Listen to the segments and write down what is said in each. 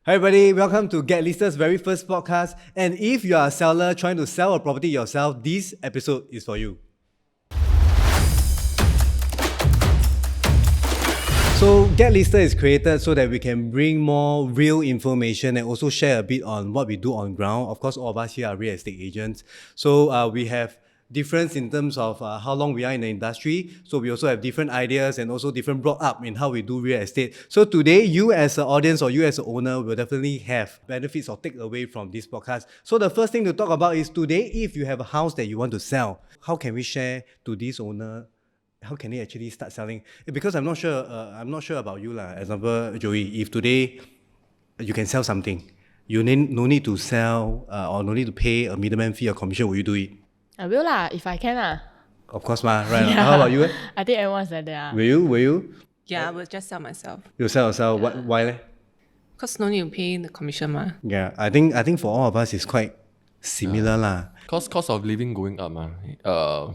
Hi everybody, welcome to GetListed's very first podcast. And if you are a seller trying to sell a property yourself, this episode is for you. So GetListed is created so that we can bring more real information and also share a bit on what we do on ground. Of course, all of us here are real estate agents. So we have difference in terms of how long we are in the industry. So we also have different ideas and also different brought up in how we do real estate. So today, you as an audience or you as an owner will definitely have benefits or take away from this podcast. So the first thing to talk about is today, if you have a house that you want to sell, how can we share to this owner? How can they actually start selling? Because I'm not sure about you lah. Example, Joey, if today you can sell something, you no need to sell or no need to pay a middleman fee or commission, will you do it? I will lah, if I can lah. Of course, right? Yeah. How about you? I think everyone's like that. Will you? Yeah, I will just sell myself. You sell yourself? Yeah. Why? Because no need to pay the commission ma. Yeah, I think for all of us it's quite similar lah. Cost of living going up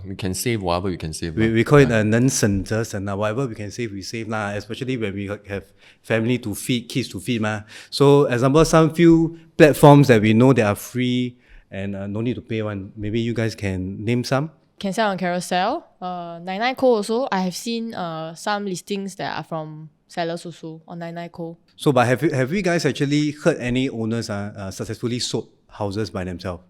we can save whatever we can save. We call it 能省则省 whatever we can save, we save lah. Especially when we have family to feed, kids to feed ma. So example, some few platforms that we know that are free and no need to pay one. Maybe you guys can name some. Can sell on carousell. 99co also. I have seen some listings that are from sellers also on 99co. So, but have you guys actually heard any owners successfully sold houses by themselves?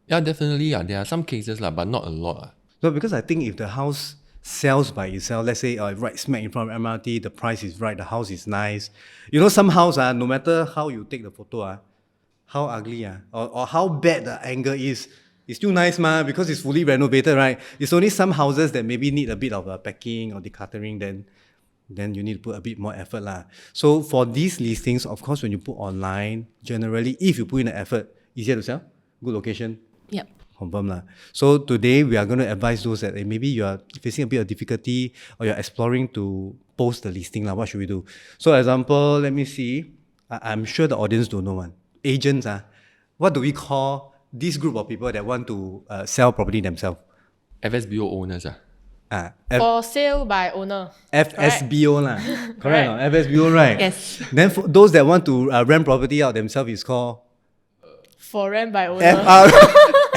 Yeah, definitely. There are some cases but not a lot. No, because I think if the house sells by itself, let's say right smack in front of MRT, the price is right, the house is nice. You know, some house, no matter how you take the photo, how ugly or how bad the angle is, it's still nice because it's fully renovated, right? It's only some houses that maybe need a bit of packing or decluttering, then you need to put a bit more effort lah. So for these listings, of course, when you put online, generally, if you put in the effort, easier to sell, good location. Yep. Confirm lah. So today we are going to advise those that maybe you are facing a bit of difficulty or you're exploring to post the listing lah. What should we do? So example, let me see. I'm sure the audience don't know one. Agents, what do we call this group of people that want to sell property themselves? FSBO owners for sale by owner. FSBO lah. Correct. No? FSBO, right? Yes. Then for those that want to rent property out themselves is called for rent by owner.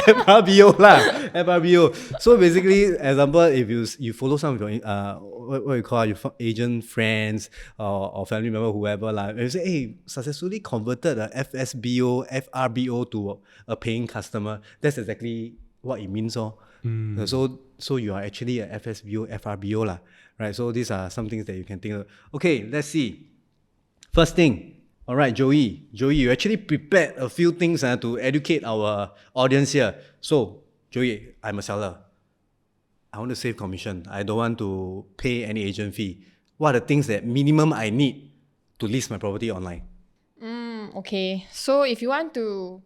FRBO lah. FRBO. So basically, example, if you follow some of your what you call your agent friends or family member, whoever lah, and you say, hey, successfully converted a FSBO, FRBO to a paying customer. That's exactly what it means. So you are actually a FSBO, FRBO lah, right? So these are some things that you can think of. Okay, let's see. First thing. All right, Joey, you actually prepared a few things to educate our audience here. So, Joey, I'm a seller. I want to save commission. I don't want to pay any agent fee. What are the things that minimum I need to list my property online? Okay, so if you want to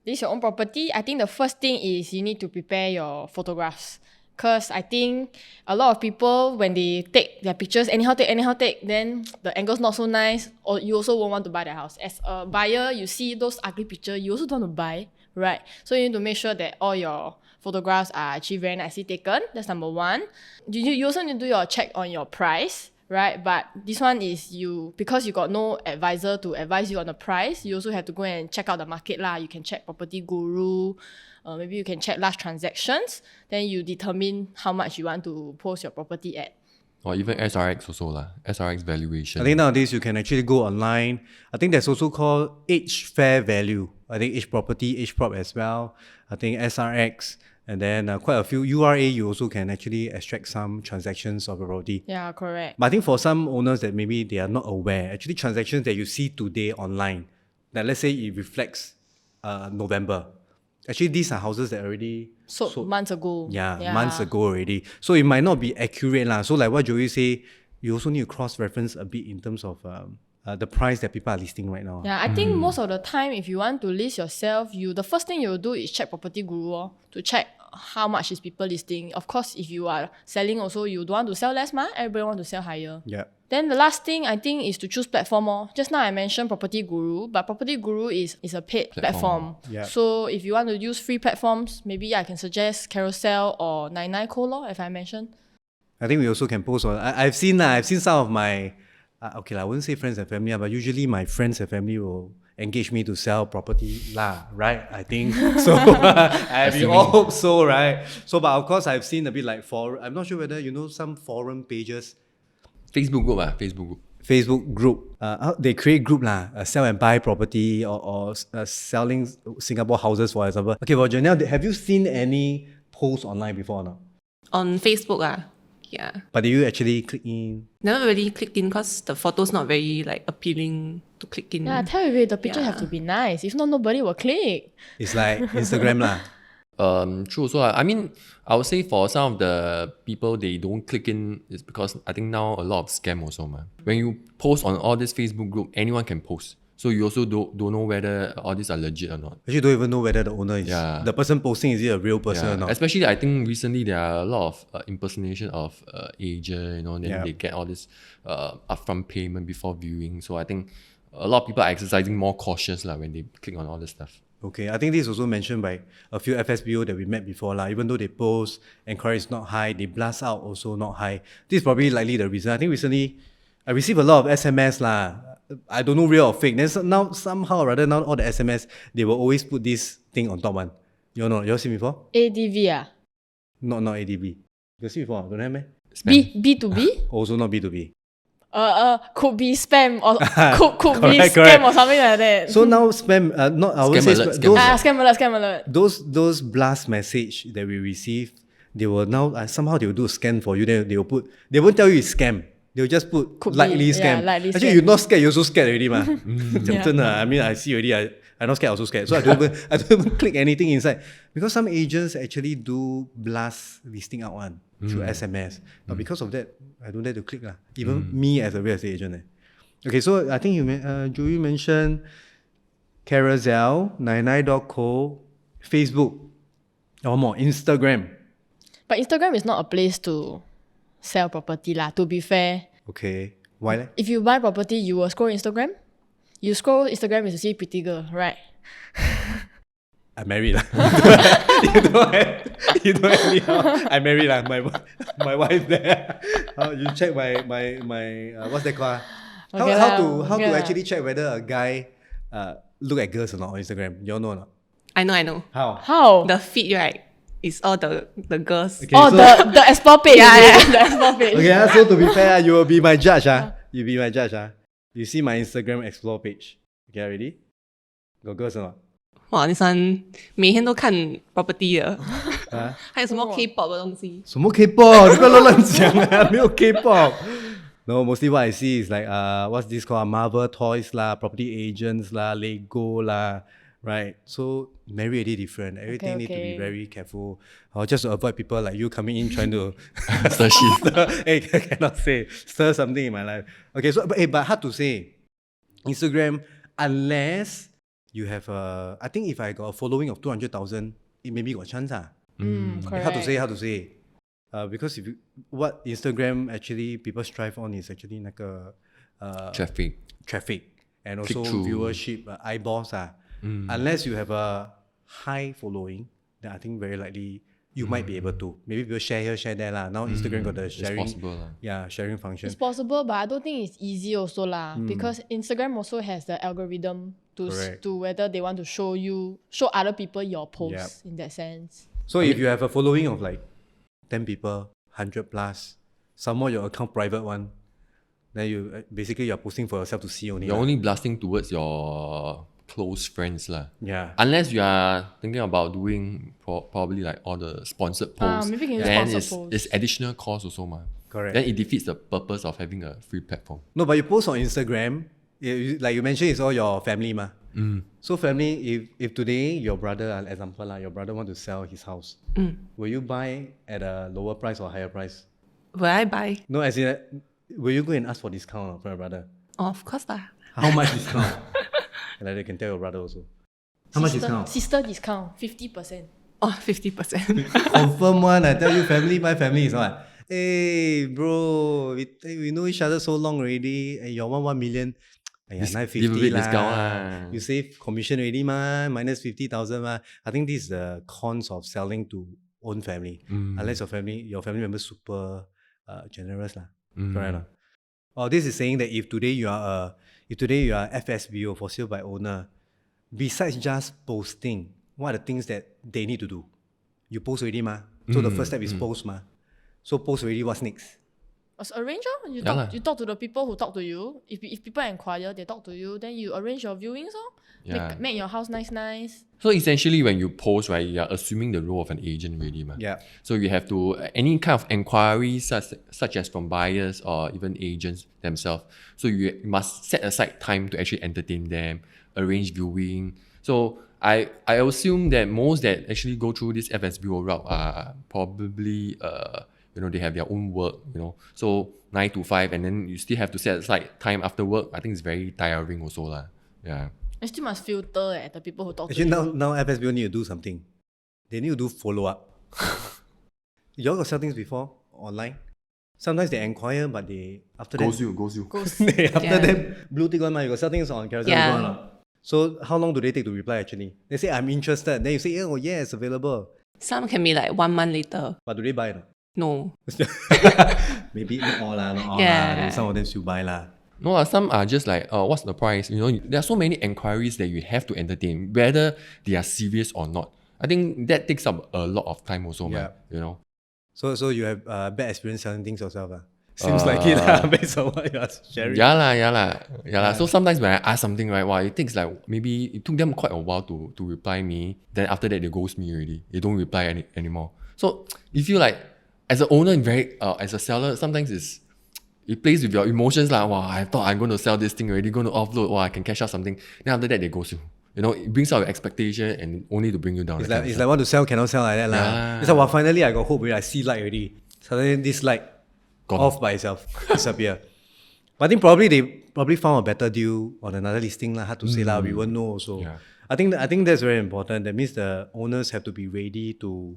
list your own property, I think the first thing is you need to prepare your photographs. Because I think a lot of people, when they take their pictures, anyhow take, then the angle's not so nice, or you also won't want to buy the house. As a buyer, you see those ugly pictures, you also don't want to buy, right? So you need to make sure that all your photographs are actually very nicely taken. That's number one. You also need to do your check on your price, right? But this one is because you got no advisor to advise you on the price, you also have to go and check out the market lah. You can check Property Guru, maybe you can check large transactions, then you determine how much you want to post your property at. Or even SRX also lah, SRX valuation. I think nowadays you can actually go online. I think there's also called Age Fair Value. I think Age Property, Age Prop as well. I think SRX. And then quite a few URA, you also can actually extract some transactions of a property. Yeah, correct. But I think for some owners that maybe they are not aware, actually transactions that you see today online, that let's say it reflects November. Actually, these are houses that already sold months ago. Yeah, months ago already. So it might not be accurate lah. So like what Joey say, you also need to cross-reference a bit in terms of the price that people are listing right now. Yeah, I think most of the time, if you want to list yourself, the first thing you will do is check Property Guru to check how much is people listing. Of course, if you are selling also, you don't want to sell less, everybody want to sell higher. Yeah. Then the last thing I think is to choose platform. Just now I mentioned Property Guru, but Property Guru is a paid platform. Yeah. So if you want to use free platforms, maybe I can suggest Carousell or 99co, if I mentioned. I think we also can post on. I've seen some of my, I wouldn't say friends and family, but usually my friends and family will engage me to sell property lah, right? I think so. We all hope so, right? So, but of course, I've seen a bit like I'm not sure whether you know some forum pages, Facebook group. Facebook group. They create group lah, sell and buy property or selling Singapore houses, for example. Okay, well, Jenelle, have you seen any posts online before or not? On Facebook, yeah. But do you actually click in? Never really clicked in because the photo's not very like appealing to click in. Yeah, tell you the picture have to be nice. If not, nobody will click. It's like Instagram lah. True. So I mean, I would say for some of the people they don't click in is because I think now a lot of scam also, man. When you post on all this Facebook group, anyone can post. So you also don't know whether all these are legit or not. Actually, don't even know whether the owner is the person posting, is it a real person or not. Especially, I think recently there are a lot of impersonation of agent. Then they get all this upfront payment before viewing. So I think a lot of people are exercising more cautious when they click on all this stuff. Okay, I think this is also mentioned by a few FSBO that we met before. Even though they post, inquiry is not high, they blast out also not high. This is probably likely the reason. I think recently, I received a lot of SMS I don't know real or fake. Then now somehow or rather, now all the SMS, they will always put this thing on top one. You know, you all seen before? ADV Not ADB. You see before? Don't have me? B2B? Also not B2B. Could be spam or could be Correct, scam correct. or something like that. So now spam, not I would Scam say alert, Scam alert. those blast message that we receive, they will now somehow they will do a scan for you. Then they won't tell you it's scam. They'll just put Could be, likely scam. likely Actually, scam. you're not scared. You're also scared already, ma. I mean, I see already. I'm not scared. I'm also scared. So I don't even click anything inside because some agents actually do blast listing out one through SMS. But because of that, I don't dare to click lah. Even me as a real estate agent. Okay, so I think Joey mentioned carousell, 99.co, Facebook, or more Instagram. But Instagram is not a place to sell property lah, to be fair. Okay, why? Leh? If you buy property, you will scroll Instagram. You scroll Instagram is to see pretty girl, right? I'm married lah. you don't anyhow. I'm married lah. My wife there. You check my what's that called? How to actually check whether a guy look at girls or not on Instagram? You all know or not? I know. How? The feed, right? It's all the girls. Okay, the explore page. The explore page. Okay, so to be fair, you will be my judge. You be my judge. You see my Instagram explore page. Okay, ready? Got girls or not? 哇，this one 每天都看 property 的，还有什么 K-pop 的东西？什么 K-pop？ 你不要乱讲啊！没有 K-pop。No, mostly what I see is like what's this called? Marvel toys lah, property agents lah, Lego lah, right? So marry already different. Everything need to be very careful. Just to avoid people like you coming in trying to Stir shit. hey, I cannot say stir something in my life. Okay, so but hard to say. Instagram, unless you have I think if I got a following of 200,000, it maybe got a chance. Correct. How to say? Because what Instagram actually people strive on is actually like traffic and also viewership, eyeballs. Unless you have a high following, then I think very likely you might be able to. Maybe people share here, share there lah. Now Instagram got the sharing, it's possible, sharing function. It's possible, but I don't think it's easy also lah. Because Instagram also has the algorithm to whether they want to show other people your posts in that sense. So if you have a following of like 10 people, 100 plus, some more your account private one, then you basically you're posting for yourself to see only. You're only blasting towards your close friends lah. Yeah. Unless you are thinking about doing probably like all the sponsored posts, maybe you can use then sponsored posts. it's additional cost also ma. Correct. Then it defeats the purpose of having a free platform. No, but you post on Instagram, like you mentioned, it's all your family ma. So family, if today your brother, example your brother want to sell his house, will you buy at a lower price or higher price? Will I buy? No, as in, will you go and ask for discount for your brother? Oh, of course lah. How much discount? Like they can tell your brother also. How much discount? Sister discount, 50%. Oh, 50%. Confirm one, I tell you, family by family is what? Hey, bro, we know each other so long already, and you're 1 million. Give a 950 bit lah. discount. You save commission already, man. Minus 50,000, man. I think this is the cons of selling to own family. Unless your family member super generous lah. Correct or not? This is saying that if today you are if today you are FSBO, for sale by owner, besides just posting, what are the things that they need to do? You post already, ma. So the first step is post, ma. So post already, what's next? Arrange. You talk to the people who talk to you. If people inquire, they talk to you. Then you arrange your viewings. Make your house nice. So essentially, when you post, right, you are assuming the role of an agent really, man. Yeah. So you have to, any kind of enquiries such as from buyers or even agents themselves. So you must set aside time to actually entertain them, arrange viewing. So I assume that most that actually go through this FSBO route are probably they have their own work, So 9 to 5, and then you still have to set aside time after work. I think it's very tiring also lah. Yeah. You still must filter the people who talk Actually, to you. now FSBO need to do something. They need to do follow-up. You all got sell things before online? Sometimes they inquire, but they after Goes that you. after that blue tick one, you got sell things on carousell. Yeah. Before, no? So how long do they take to reply actually? They say I'm interested. Then you say, oh yeah, it's available. Some can be like 1 month later. But do they buy? No. Maybe not all lah, not all Yeah. lah. Then some of them still buy lah. No, some are just like, what's the price? There are so many enquiries that you have to entertain, whether they are serious or not. I think that takes up a lot of time also, man. So you have bad experience selling things yourself lah. Seems like it lah, based on what you are sharing. Yeah lah. So sometimes when I ask something, right, it takes like, maybe it took them quite a while to reply me. Then after that, they ghost me already. They don't reply anymore. So you feel like, as an owner, as a seller, sometimes it plays with your emotions like, I thought I'm going to sell this thing already, going to offload, I can cash out something. Then after that, they ghost you. It brings out your expectation and only to bring you down. It's like want to sell, cannot sell like that lah. Yeah. It's like, finally I got hope already. I see light already. Suddenly this light Gone. off by itself, disappear. But I think probably they found a better deal on another listing lah. Hard to say lah. We won't know also. Yeah. I think that's very important. That means the owners have to be ready to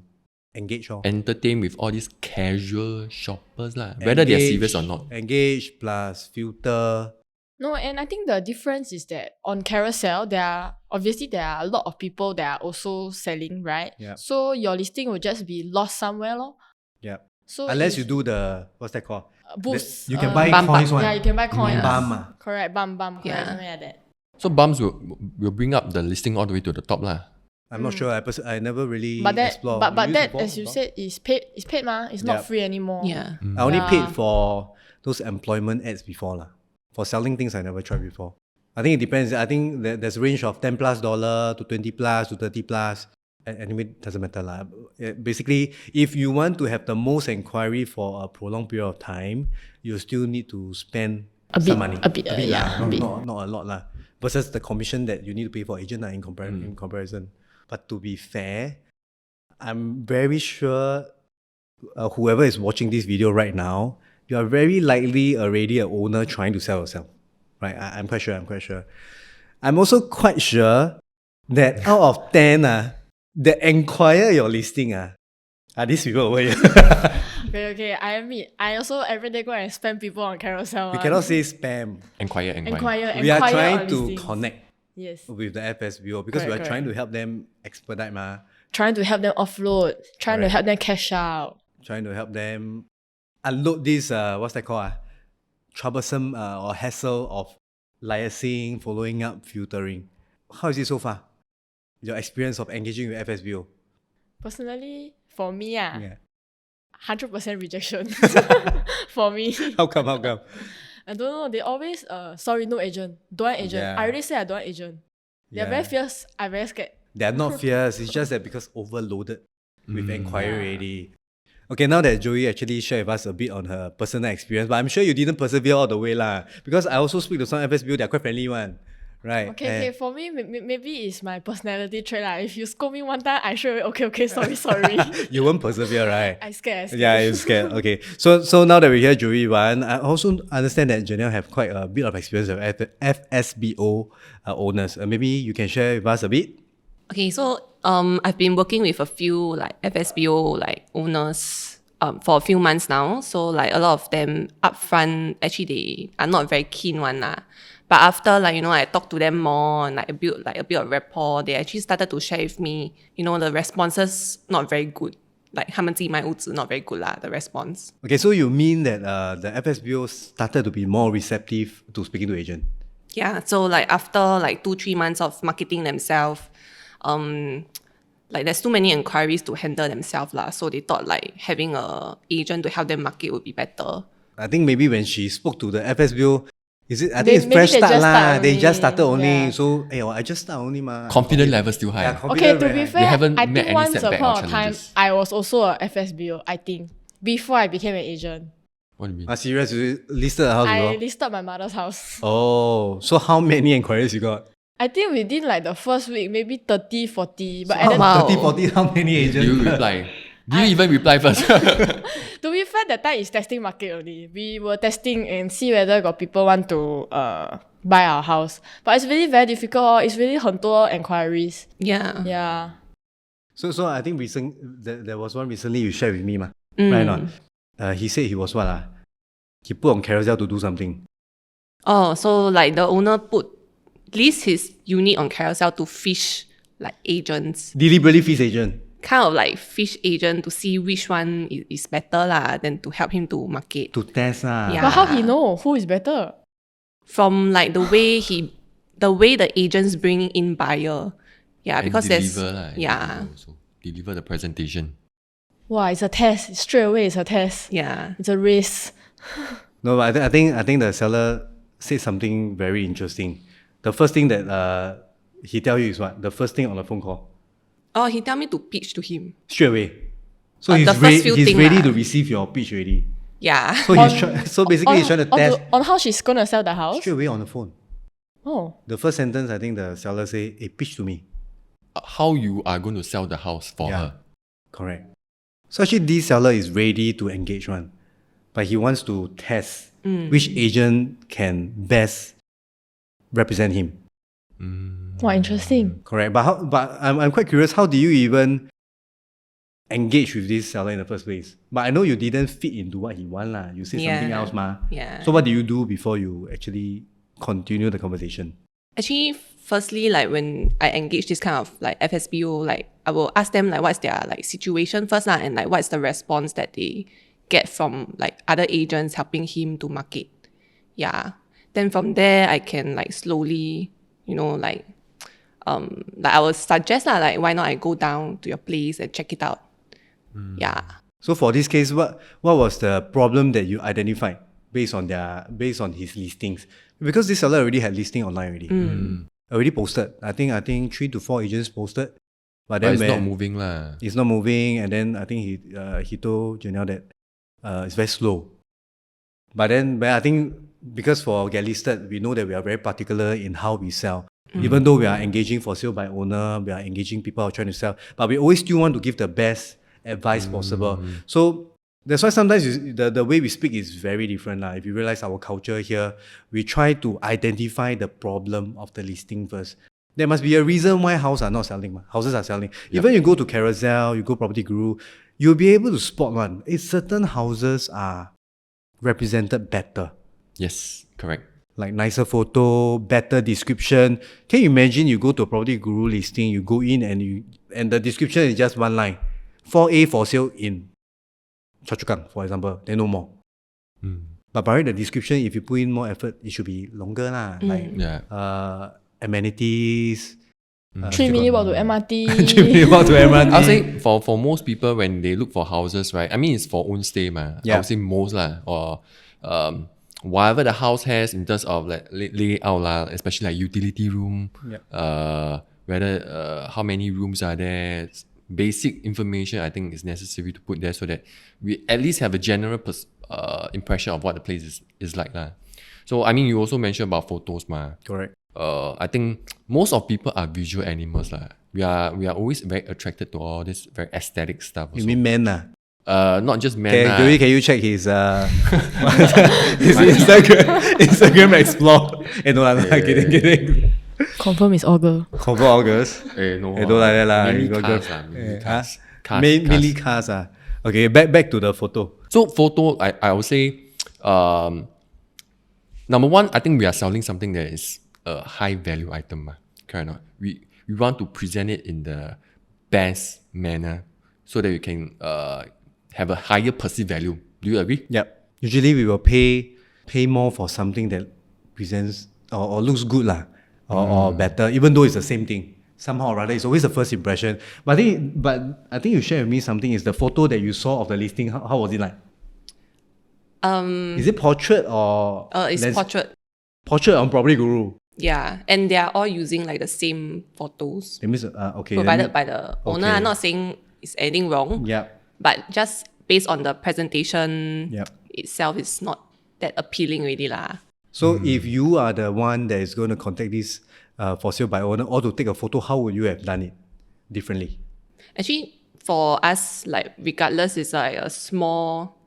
engage. Entertain with all these casual shoppers lah, whether they are serious or not. Engage plus filter. No, and I think the difference is that on carousel, there are a lot of people that are also selling, right? Yeah. So your listing will just be lost somewhere, lor. Yeah. So Unless you do the, what's that called? boost. You can buy bump coins up. one. Yeah, you can buy coins. Bum. Correct, bum, correct, Yeah. something like that. So bums will bring up the listing all the way to the top lah. I'm not sure. I never really But that, explored. but You that, use before? as you said, is paid. It's paid, ma. It's Yeah. not free anymore. Yeah. I only Yeah. paid for those employment ads before lah. For selling things, I never tried before. I think it depends. I think there's a range of $10+ to $20+ to $30+. Anyway, it doesn't matter lah. Basically, if you want to have the most inquiry for a prolonged period of time, you still need to spend A some bit, money. a bit, yeah, lah. a bit. Not a lot lah. Versus the commission that you need to pay for agent lah in comparison. But to be fair, I'm very sure whoever is watching this video right now, you are very likely already an owner trying to sell yourself. Right? I'm quite sure. I'm also quite sure that out of 10, that enquire your listing, are these people over here. Okay, I admit. I also every day go and spam people on carousel. We cannot say spam. Inquire. Inquire We are on trying to listings. connect Yes. with the FSBO because we are Correct, trying to help them expedite, Trying to help them offload. Trying to Correct. help them cash out. trying to help them unload this, what's that called? Troublesome or hassle of liaising, following up, filtering. How is it so far? Your experience of engaging with FSBO? Personally, for me, Yeah. 100% rejection. For me. How come? I don't know. They always, sorry, no agent. Don't want agent. Yeah. I already said I don't want agent. They're Yeah. very fierce. I'm very scared. They're not fierce. It's just that because overloaded with inquiry already. Okay, now that Joey actually shared with us a bit on her personal experience, but I'm sure you didn't persevere all the way lah. Because I also speak to some FSBO, they're quite friendly one. Right? Okay, for me, maybe it's my personality trait. If you scold me one time, I sure, okay, sorry. You won't persevere, right? I scared. Yeah, you're scared. Okay. So now that we hear Joey one, I also understand that Jenelle have quite a bit of experience with FSBO owners. Maybe you can share with us a bit? Okay, so I've been working with a few like FSBO like owners for a few months now. So like a lot of them upfront actually they are not very keen one lah. But after I talk to them more and I build a bit of rapport, they actually started to share with me, the responses not very good. Like 他们自己卖屋子 not very good lah, the response. Okay, so you mean that the FSBO started to be more receptive to speaking to agent? Yeah, so like after like 2-3 months of marketing themselves, like there's too many inquiries to handle themselves lah. So they thought like having a agent to help them market would be better. I think maybe when she spoke to the FSBO, is it? I They- think it's maybe fresh they start just lah. start They only. just started only. Yeah. So, I just start only ma. Confidence level still high. Yeah, Okay, confidence to very be high. fair, haven't I met think any once setback or upon a time, challenges. I was also a FSBO, I think, before I became an agent. What do you mean? Serious? You listed a house I before? listed my mother's house. Oh, so how many inquiries you got? I think within like the first week, maybe 30, 40. But How, at wow. 30, 40, how many Do agents? you reply? Do you even reply first? to be fair, that time is testing market only. We were testing and see whether got people want to buy our house. But it's really very difficult. It's really 很多 enquiries. Yeah. Yeah. So I think there was one recently you shared with me, ma. Right or not? He said he was what? He put on carousell to do something. Oh, so like the owner list his unit on carousell to fish like agents. Deliberately fish agent. Kind of like fish agent to see which one is better lah, than to help him to market. To test lah. Yeah. But how he know who is better? From like the way the agents bring in buyer. Yeah, And because there's deliver lah, and yeah. deliver also. Deliver the presentation. Wow, it's a test. Straight away, it's a test. Yeah. It's a race. No, but I think the seller said something very interesting. The first thing that he tell you is what? The first thing on the phone call. Oh, he tell me to pitch to him. Straight away. So The first few he's thing ready lah. to receive your pitch already. Yeah. So so basically he's trying to test on how she's gonna sell the house. straight away on the phone. Oh, The first sentence, I think the seller say, "Hey, pitch to me." How you are going to sell the house for her? Correct. So actually, this seller is ready to engage one, but he wants to test which agent can best represent him. wow, interesting. Correct. But I'm quite curious. How do you even engage with this seller in the first place? But I know you didn't fit into what he want lah. You said something Yeah. else, ma. Yeah. So what do you do before you actually continue the conversation? Actually, firstly, like when I engage this kind of like FSBO, like I will ask them like what's their like situation first lah, and like what's the response that they get from like other agents helping him to market. Yeah. Then from there I can like slowly, like I will suggest lah, like why not I go down to your place and check it out. Yeah. So for this case, what was the problem that you identified based on his listings? Because this seller already had listing online already. Already posted. I think 3 to 4 agents posted. But But then it's not when moving lah. it's not moving, and then I think he told Jenelle that it's very slow. But I think because for GetListed, we know that we are very particular in how we sell. Even though we are engaging for sale by owner, we are engaging people who are trying to sell, but we always still want to give the best advice possible. So that's why sometimes the way we speak is very different. If you realize our culture here, we try to identify the problem of the listing first. There must be a reason why houses are not selling. Houses are selling. Even you go to Carousell, you go Property Guru, you'll be able to spot one. If certain houses are represented better, Yes, correct. like nicer photo, better description. Can you imagine you go to a Property Guru listing, you go in and the description is just one line. 4A for sale in Choa Chu Kang, for example, then no more. But by the description, if you put in more effort, it should be longer lah. Like Yeah. amenities. 3 minute walk to MRT. 3 minute walk to MRT. I'll say for most people when they look for houses, right? I mean it's for own stay, ma. Yeah. I would say most lah, or whatever the house has in terms of like layout lah, especially like utility room, whether how many rooms are there, basic information I think is necessary to put there so that we at least have a general impression of what the place is like lah. So I mean you also mentioned about photos, ma. Correct. I think most of people are visual animals lah. We are always very attracted to all this very aesthetic stuff. You Also. mean men lah? Not just men. lah. Can you check his his Instagram explore? No lah, kidding. Confirm is all girl. Cover August. No. Don't like that lah. Mainly You got cars girl. lah. Mainly Huh? cars. Cars. Mainly cars. Okay, back to the photo. So photo, I would say, number one, I think we are selling something that is a high value item. Correct or not? We want to present it in the best manner so that we can have a higher perceived value. Do you agree? Yep. Usually we will pay more for something that presents or looks good lah, or better, even though it's the same thing. Somehow or rather, it's always the first impression. But I think you shared with me something is the photo that you saw of the listing. How was it like? Is it portrait or It's portrait. Portrait on Property Guru. Yeah, and they are all using like the same photos It means okay. provided by the owner. okay. I'm not saying it's anything wrong, Yep. but just based on the presentation Yep. itself, is not that appealing really lah. So if you are the one that is going to contact this for sale by owner or to take a photo, how would you have done it differently? Actually, for us, like regardless, it's like a small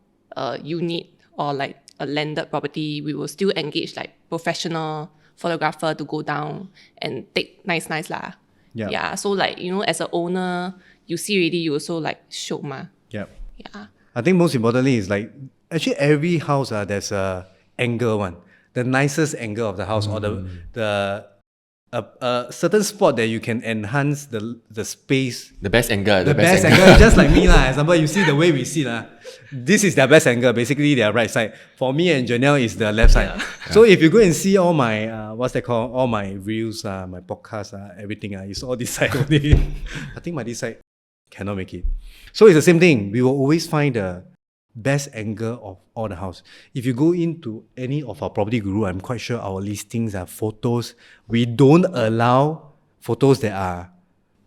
unit or like a landed property, we will still engage like professional photographer to go down and take nice lah. Yeah. Yeah. So like, as an owner, you see already, you also like show ma. Yep. Yeah. I think most importantly is like actually every house there's a angle one, the nicest angle of the house or the certain spot that you can enhance the space. The best angle. The best angle, just like me lah. Example, you see the way we sit lah. This is their best angle. Basically, their right side. For me and Jenelle is the left side. So if you go and see all my what's that called? All my reels, my podcasts, everything it's all this side only. I think my this side cannot make it. So it's the same thing. We will always find the best angle of all the house. If you go into any of our Property Guru, I'm quite sure our listings are photos. We don't allow photos that are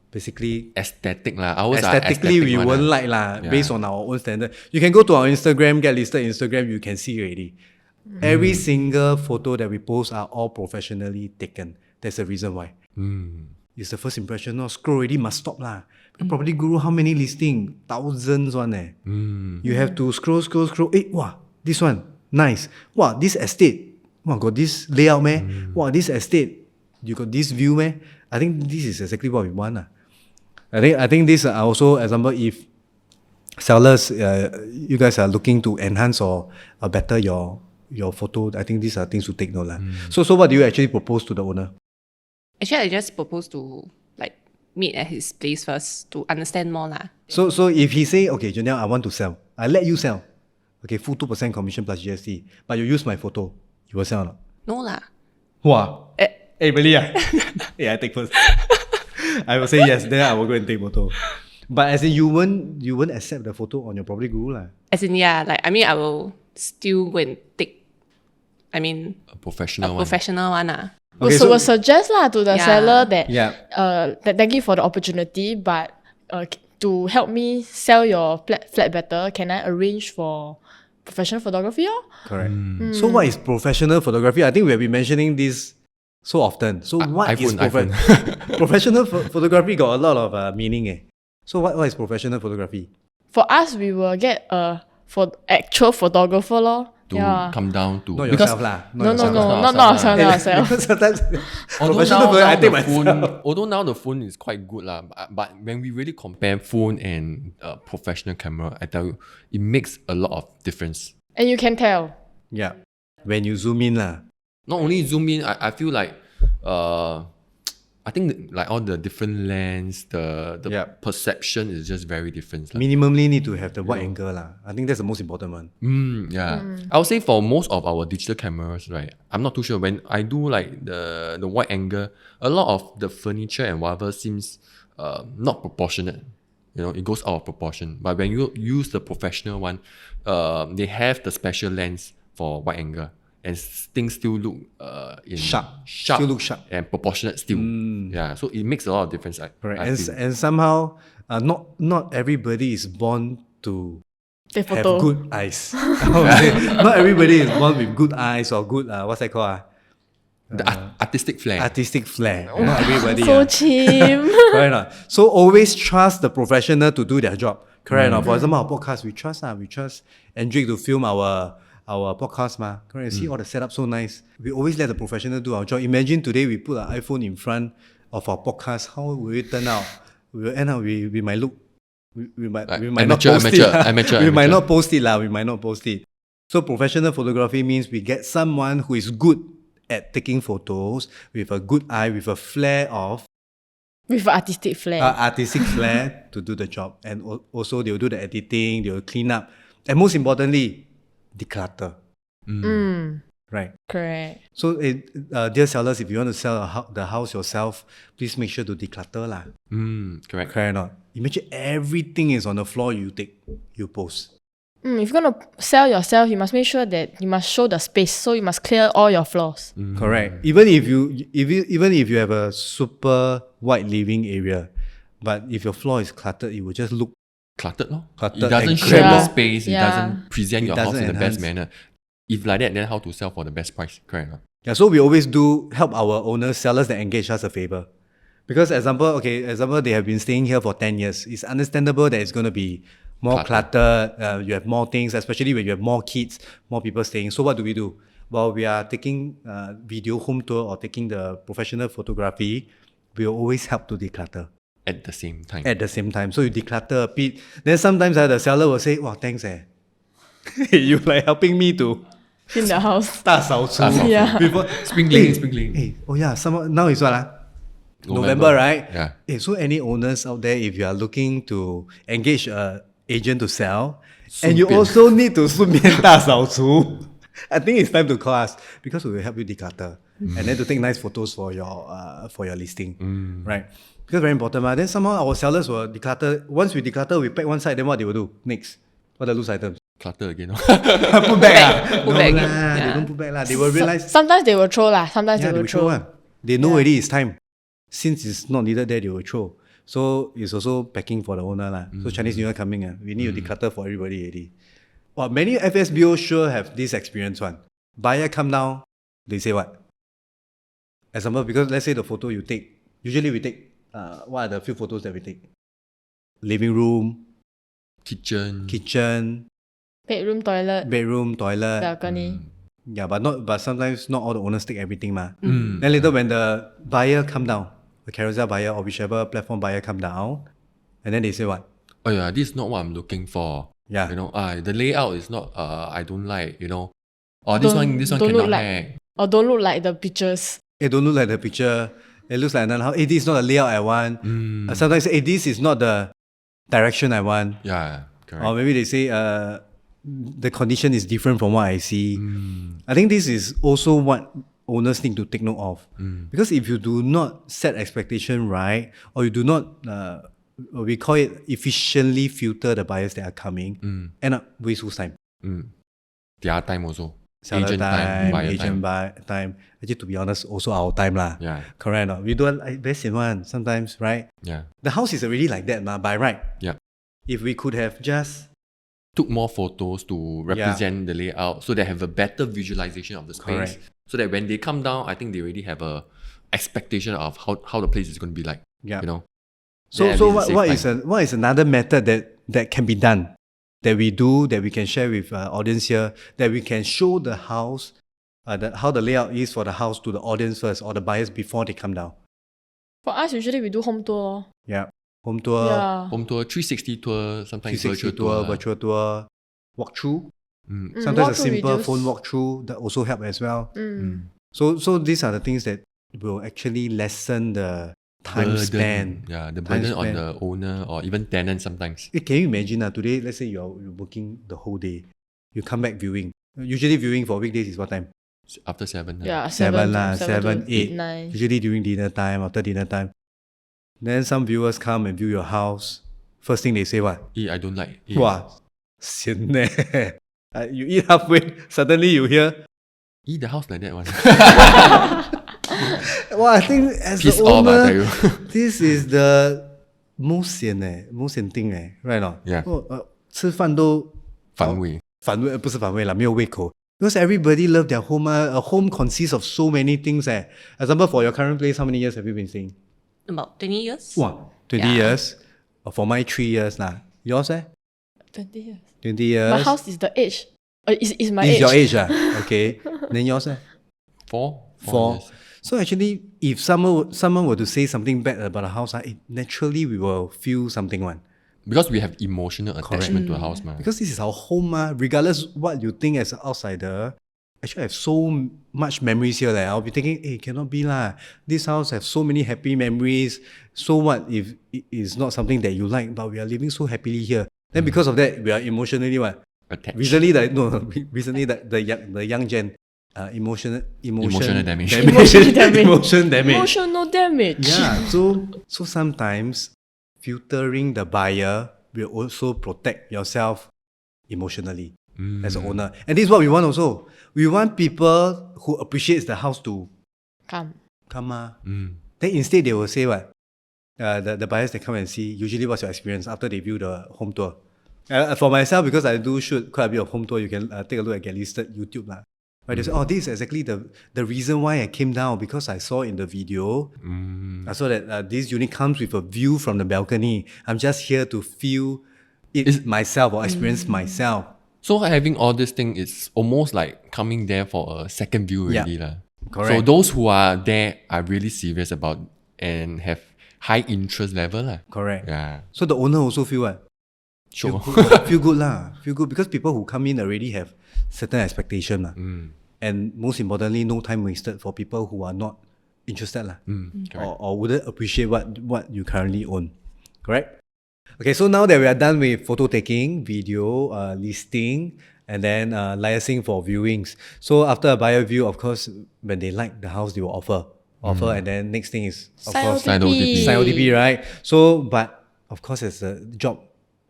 basically Aesthetic lah. Ours aesthetically are we aesthetic won't one, like lah, Yeah. based on our own standard. You can go to our Instagram, GetListed Instagram, you can see already. Every single photo that we post are all professionally taken. That's the reason why. It's the first impression. No, scroll already must stop lah. Property Guru, how many listing? Thousands one You have to scroll. Wow, this one, nice. Wow, this estate. Wow, got this layout meh? Wow, this estate. You got this view meh? I think this is exactly what we want lah. I think this also example if sellers you guys are looking to enhance or better your photo. I think these are things to take note lah. So what do you actually propose to the owner? Actually, I just propose to like meet at his place first to understand more lah. So if he say, okay, Jenelle, I want to sell, I let you sell. Okay, full 2% commission plus GST, but you use my photo, you will sell or not? No lah. Wow. Really? Yeah, I take first. I will say yes, then I will go and take photo. But as in you won't accept the photo on your Property Guru lah. As in, yeah, like I mean, I will still go and take. I mean, A professional one. professional one lah. Okay, So we'll suggest lah to the Yeah. seller that Yeah. thank you for the opportunity, but to help me sell your flat better, can I arrange for professional photography? Correct. So what is professional photography? I think we have been mentioning this so often. So what is iPhone. professional photography? Got a lot of meaning. So what is professional photography? For us, we will get a actual photographer lor. To come down to Not because yourself lah. No, yourself. not ourselves. Because sometimes although professional now, photography, I now take the myself. phone, although now the phone is quite good lah, but when we really compare phone and professional camera, I tell you, it makes a lot of difference. And you can tell. Yeah. When you zoom in lah. Not only zoom in, I feel like I think like all the different lens, the perception is just very different. Like. Minimally need to have the wide angle lah. I think that's the most important one. I would say for most of our digital cameras, right, I'm not too sure. When I do like the wide angle, a lot of the furniture and whatever seems not proportionate. It goes out of proportion. But when you use the professional one, they have the special lens for wide angle. And things still look Sharp. Still look sharp. And proportionate still. Yeah, so it makes a lot of difference. Correct. And somehow not everybody is born to Take have photo. good eyes. Not everybody is born with good eyes or good what's that called? The artistic flair. Artistic flair. Not everybody. So cheap. Correct or not? So always trust the professional to do their job. Correct or not? For example, our podcast, we trust Andrick to film our podcast ma. Correct. See all the setup so nice. We always let the professional do our job. Imagine today we put an iPhone in front of our podcast. How will it turn out? We will end up we might look we might not post it. We might not post it lah. We might not post it. So professional photography means we get someone who is good at taking photos with a good eye, with a flair of With artistic flair. artistic flair to do the job. And also they will do the editing, they will clean up. And most importantly, declutter. Right. Correct. So, dear sellers, if you want to sell the house yourself, please make sure to declutter lah. Correct. Correct or not? Imagine everything is on the floor. You post. If you're gonna sell yourself, you must make sure that you must show the space. So you must clear all your floors. Correct. Even if you have a super wide living area, but if your floor is cluttered, it will just look Cluttered, no? Cluttered It doesn't and share the cramped. space. It Yeah. doesn't present It your house doesn't in the best enhance. manner. If like that, then how to sell for the best price? Correct. No? Yeah, so we always do help our owners, sellers that engage us a favor. Because example, they have been staying here for 10 years. It's understandable that it's going to be more cluttered. You have more things, especially when you have more kids, more people staying. So what do? While we are taking video home tour or taking the professional photography, we will always help to declutter At the same time. at the same time. So you declutter a bit. Then sometimes the seller will say, wow, thanks you like helping me to In the house. 大扫除. Yeah. Before, Spring cleaning, spring cleaning. Hey, oh yeah, now is what? November, right? Yeah. Hey, so any owners out there, if you are looking to engage an agent to sell, and you 顺便 also need to 顺便大扫除, I think it's time to call us because we will help you declutter and then to take nice photos for your listing, right? Because very important, then somehow our sellers will declutter. Once we declutter, we pack one side. Then what they will do next? What are the loose items? Clutter again. No? Put back. Put back again. They Yeah. don't put back lah. They will realize. Sometimes they will throw lah. Sometimes Yeah, they will throw. They know already it's time. Since it's not needed there, they will throw. So it's also packing for the owner lah. So Chinese New Year coming, we need to declutter for everybody already. Well, many FSBO sure have this experience one. Buyer come down, they say what? Example, because let's say the photo you take, usually we take, what are the few photos that we take? Living room, kitchen, Bedroom, toilet, bedroom, toilet. balcony. Yeah, but sometimes not all the owners take everything ma. Then later when the buyer come down, the carousell buyer or whichever platform buyer come down, and then they say what? Oh yeah, this is not what I'm looking for. Yeah. You know, the layout is not I don't like, you know. Or this Don't- one don't cannot look like- hack. Or don't look like the pictures. It don't look like the picture. It looks like another house. Hey, this is not the layout I want. Sometimes say, hey, this is not the direction I want. Yeah, correct. Or maybe they say the condition is different from what I see. I think this is also what owners need to take note of. Because if you do not set expectation right, or you do not, we call it efficiently filter the buyers that are coming, end up waste whose time? Their time also. Seller Agent time, buyer agent time. time. Actually, to be honest, also our time lah. Yeah. Correct or not? We do very sian one sometimes, right? Yeah. The house is already like that ma, by right. Yeah. If we could have just Took more photos to represent the layout so they have a better visualization of the space. Correct. So that when they come down, I think they already have a expectation of how the place is going to be like. Yeah. You know. So Then at so least what save time. what is another method that can be done, that we do, that we can share with audience here, that we can show the house, how the layout is for the house to the audience first or the buyers before they come down. For us, usually we do home tour. Yeah, home tour, Yeah. Home tour, 360 tour, sometimes 360 virtual tour, lah. virtual tour, walkthrough. Mm. Sometimes a walkthrough simple reduce. phone walkthrough that also help as well. Mm. So these are the things that will actually lessen the time Burden. span. Yeah, the Time burden on span. the owner or even tenant sometimes. Can you imagine today, let's say you're working the whole day, you come back viewing. Usually viewing for weekdays is what time? After 7. Yeah, 7 lah, to 7, 8. 9. Usually during dinner time, after dinner time. Then some viewers come and view your house. First thing they say what? I don't like. Eh, Wow, sian leh. You eat halfway, suddenly you hear, the house like that one. wow, I think as Piss the off, I owner, tell you. this is the most sian thing right or not? Yeah. 吃饭都反胃。反胃不是反胃啦，没有胃口。Because everybody love their home. A home consists of so many things. Example, for your current place, how many years have you been staying? About 20 years. Wow, 20 Yeah. years. For my 3 years lah. Yours 20 years. 20 years. My house is the age. Is my is age. your age Okay. Then yours 4 4. years. So actually, if someone were to say something bad about a house, naturally we will feel something one. Because we have emotional attachment to a house, man. Because this is our home, regardless what you think as an outsider. Actually, I have so much memories here. I'll be thinking, hey, cannot be lah. This house has so many happy memories. So what if it is not something that you like, but we are living so happily here? Then because of that, we are emotionally what? Attached. Recently, the young gen, emotional damage. Emotional damage. Emotion damage. Emotional damage. Yeah, so sometimes filtering the buyer will also protect yourself emotionally as an owner. And this is what we want also. We want people who appreciates the house to Come. come. Then instead they will say what? The buyers that come and see, usually what's your experience after they view the home tour? For myself, because I do shoot quite a bit of home tour, you can take a look at GetListed YouTube. Right? They say, this is exactly the reason why I came down, because I saw in the video, I saw that this unit comes with a view from the balcony. I'm just here to feel it myself or experience myself. So having all this thing is almost like coming there for a second view already. Correct. So those who are there are really serious about and have high interest level. Correct. Yeah. So the owner also feel what? Sure. Feel good lah. Feel good because people who come in already have certain expectation and most importantly, no time wasted for people who are not interested or wouldn't appreciate what you currently own. Correct? Okay, so now that we are done with photo taking, video, listing, and then liaising for viewings. So after a buyer view, of course, when they like the house, they will offer, and then next thing is of course Sign OTP. sign OTP, right? So, but of course, as a job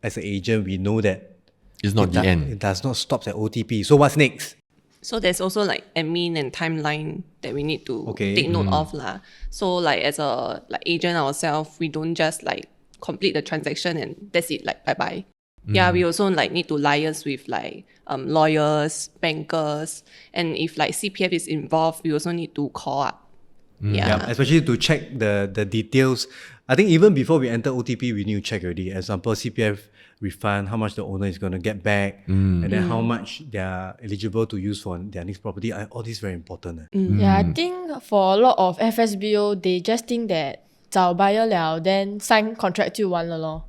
as an agent, we know that It's not the end. it does not stop at OTP. So what's next? So there's also like admin and timeline that we need to take note of lah. So like as a agent ourselves, we don't just like complete the transaction and that's it, like bye bye. Yeah, we also like need to liaise with like lawyers, bankers, and if like CPF is involved, we also need to call up. Yeah, especially to check the details. I think even before we enter OTP, we need to check already. Example, CPF refund, how much the owner is going to get back, and then how much they are eligible to use for their next property. All this is very important. Yeah, I think for a lot of FSBO, they just think that 找 buyer 了 then sign contract 就完了咯.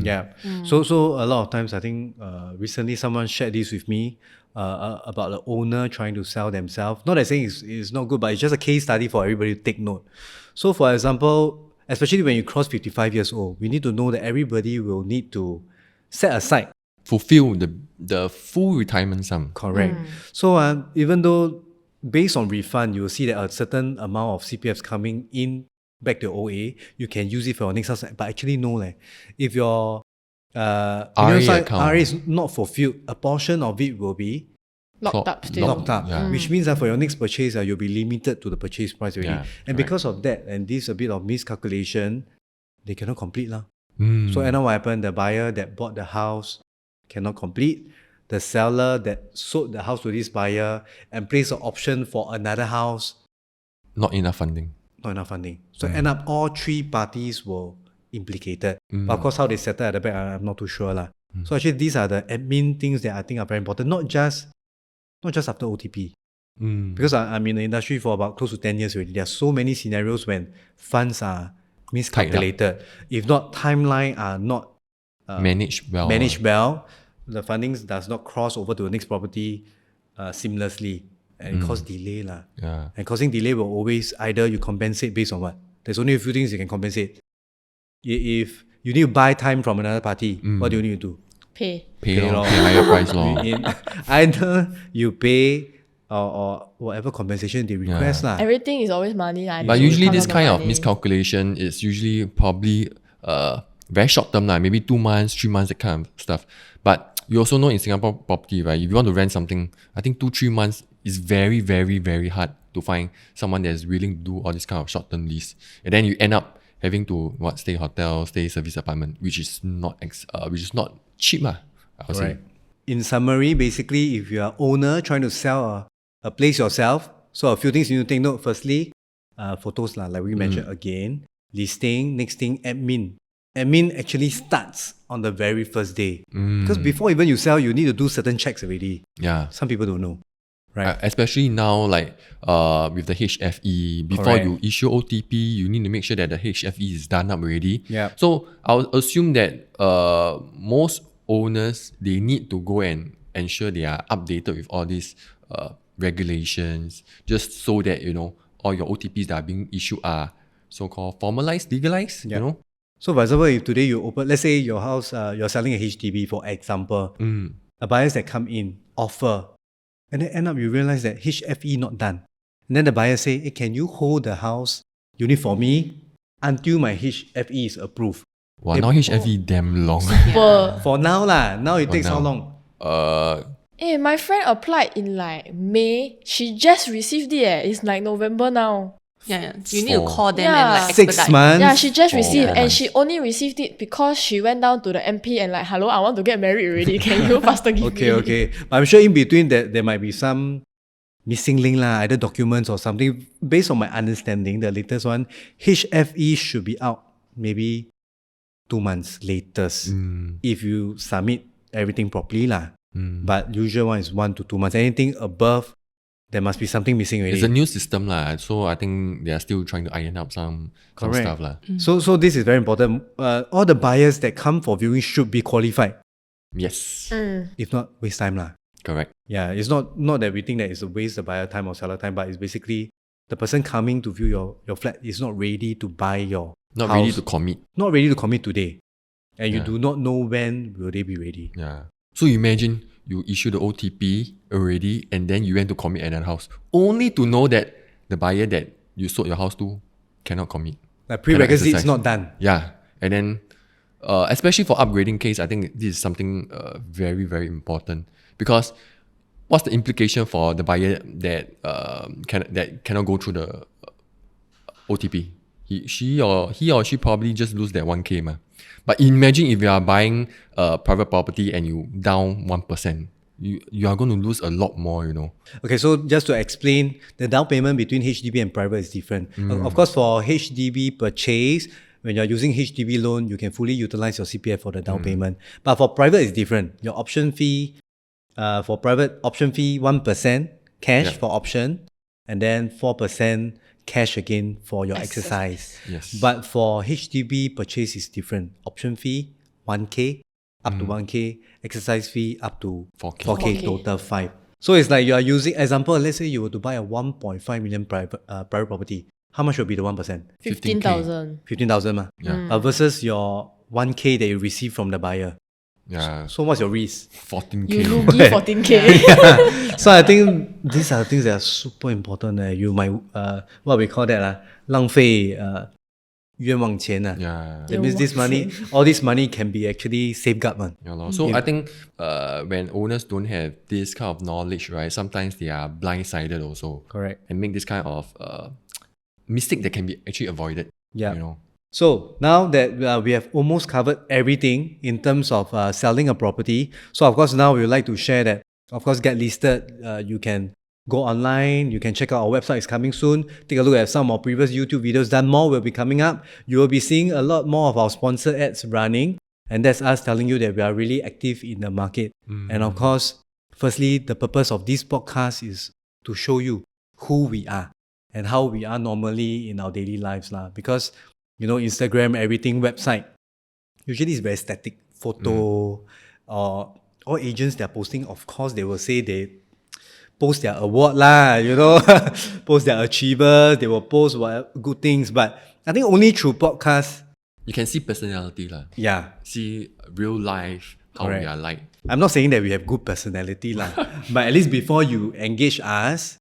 Yeah. So a lot of times, I think recently someone shared this with me about the owner trying to sell themselves. Not that saying it's not good, but it's just a case study for everybody to take note. So for example, especially when you cross 55 years old, we need to know that everybody will need to set aside. Fulfill the full retirement sum. Correct. So even though based on refund, you will see that a certain amount of CPFs coming in back to OA, you can use it for your next house. But actually no, if your RA account. RA is not fulfilled, a portion of it will be Locked up still. locked up, which means that for your next purchase, you'll be limited to the purchase price already. Yeah, and correct. because of that, and this a bit of miscalculation, they cannot complete. So and now what happened? The buyer that bought the house cannot complete. The seller that sold the house to this buyer and placed an option for another house, Not enough funding. not enough funding. So end up all three parties were implicated. But of course, how they settle at the back, I'm not too sure. So actually, these are the admin things that I think are very important, not just after OTP. Because I'm in the industry for about close to 10 years already. There are so many scenarios when funds are miscalculated. If not, timeline are not Managed well. the funding does not cross over to the next property seamlessly and cause delay. Yeah. And causing delay will always either you compensate based on what? There's only a few things you can compensate. If you need to buy time from another party, what do you need to do? Pay. Pay lor. higher price lor. Either you pay or whatever compensation they request. Everything is always money. But usually this kind of money. miscalculation is usually probably very short term, maybe 2 months, 3 months, that kind of stuff. But you also know in Singapore property, right? If you want to rent something, I think 2-3 months is very, very, very hard to find someone that is willing to do all this kind of short term lease. And then you end up having to stay hotel, stay service apartment, which is not cheap, I would say. In summary, basically, if you are owner trying to sell a place yourself, so a few things you need to take note. Firstly, photos like we mentioned again, listing, next thing, admin. Admin actually starts on the very first day. Because before even you sell, you need to do certain checks already. Yeah. Some people don't know. Right. Especially now, with the HFE, before Correct. you issue OTP, you need to make sure that the HFE is done up already. Yeah. So I'll assume that most owners, they need to go and ensure they are updated with all these regulations, just so that all your OTPs that are being issued are so-called formalized, legalized. So for example, if today you open, let's say your house, you're selling a HDB, for example, a buyers that come in offer And then end up you realize that HFE not done. And then the buyer say, hey, can you hold the house unit for me until my HFE is approved? Wow, now HFE damn long. For now lah. Now it takes how now. long? My friend applied in like May. She just received it. It's like November now. Yeah. You need to call them Yeah. and like 6 expedite. months. Yeah, she just 4 received, and months. she only received it because she went down to the MP and like, hello, I want to get married already. Can you faster give me? Okay. But I'm sure in between that there might be some missing link lah, either documents or something. Based on my understanding, the latest one, HFE should be out maybe 2 months latest if you submit everything properly lah. But usual one is 1 to 2 months. Anything above, there must be something missing already. It's a new system lah, so I think they are still trying to iron out some Correct. stuff lah. So this is very important. All the buyers that come for viewing should be qualified. Yes, If not, waste time lah. correct. Yeah, it's not that we think that it's a waste of buyer time or seller time, but it's basically the person coming to view your flat is not ready to buy your Not house, ready to commit. not ready to commit today. And you Yeah. do not know when will they be ready. Yeah. So imagine you issue the OTP already and then you went to commit another house, only to know that the buyer that you sold your house to cannot commit. Like prerequisite is exercise. not done. Yeah. And then, especially for upgrading case, I think this is something very, very important, because what's the implication for the buyer that cannot go through the OTP? He or she probably just lose that 1K ma. But imagine if you are buying a private property and you down 1%, you are going to lose a lot more, you know. Okay, so just to explain, the down payment between HDB and private is different. Of course, for HDB purchase, when you're using HDB loan, you can fully utilize your CPF for the down payment. But for private, it's different. Your option fee, for private, option fee 1% cash for option, and then 4% cash again for your exercise. Yes. But for HDB purchase is different. Option fee 1K, up to 1K, exercise fee up to 4K. 4K, total 5. So it's like you are using, example, let's say you were to buy a 1.5 million private property. How much will be the 1%? 15,000. 15,000 ma. Yeah. Versus your 1K that you receive from the buyer. Yeah. So what's your risk? 14K. You loogie 14K. So I think these are things that are super important. You might, what we call that, 浪费冤枉钱. Yeah. That means this money, all this money can be actually safeguard one. Yeah, lor. So I think when owners don't have this kind of knowledge, right, sometimes they are blindsided also. Correct. And make this kind of mistake that can be actually avoided. Yeah. You know. So now that we have almost covered everything in terms of selling a property, so of course now we would like to share that, of course, Get Listed, you can go online, you can check out our website, it's coming soon. Take a look at some of our previous YouTube videos done. More will be coming up. You will be seeing a lot more of our sponsored ads running, and that's us telling you that we are really active in the market. And of course, firstly, the purpose of this podcast is to show you who we are and how we are normally in our daily lives lah. Because Instagram, everything, website, usually it's very static. Photo, or all agents they're posting, of course, they will say they post their award lah, post their achievers, they will post what good things. But I think only through podcast, You can see personality lah. yeah. See real life, how Correct. we are like. I'm not saying that we have good personality lah, but at least before you engage us,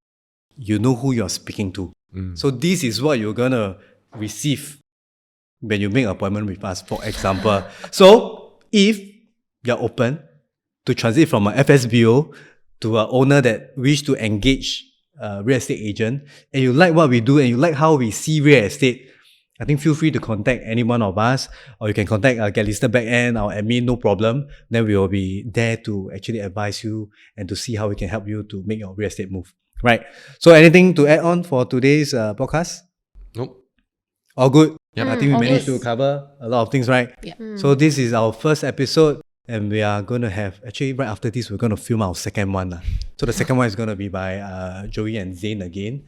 you know who you're speaking to. So this is what you're gonna receive when you make an appointment with us, for example. So if you're open to transit from an FSBO to an owner that wish to engage a real estate agent, and you like what we do and you like how we see real estate, I think feel free to contact any one of us, or you can contact our GetListed backend, our admin, no problem. Then we will be there to actually advise you and to see how we can help you to make your real estate move. Right. So anything to add on for today's podcast? Nope. All good? Yep. I think we all managed good. to cover a lot of things, right? Yeah. So this is our first episode, and we are going to have, actually right after this, we're going to film our second one. So the second one is going to be by Joey and Zane again.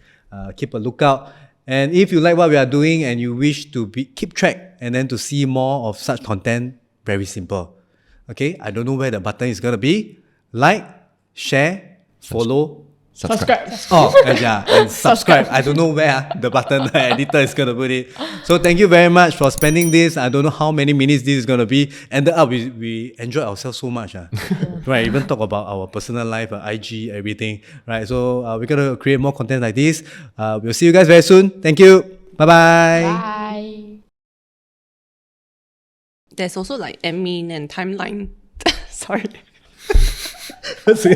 Keep a lookout. And if you like what we are doing and you wish to keep track and then to see more of such content, very simple. Okay, I don't know where the button is going to be. Like, share, follow, Subscribe. Oh, and subscribe. I don't know where the button the editor is going to put it. So thank you very much for spending this. I don't know how many minutes this is going to be. Ended up, we enjoyed ourselves so much. Right, even talk about our personal life, IG, everything. Right, so we're going to create more content like this. We'll see you guys very soon. Thank you. Bye-bye. Bye. There's also like admin and timeline. Sorry. 谁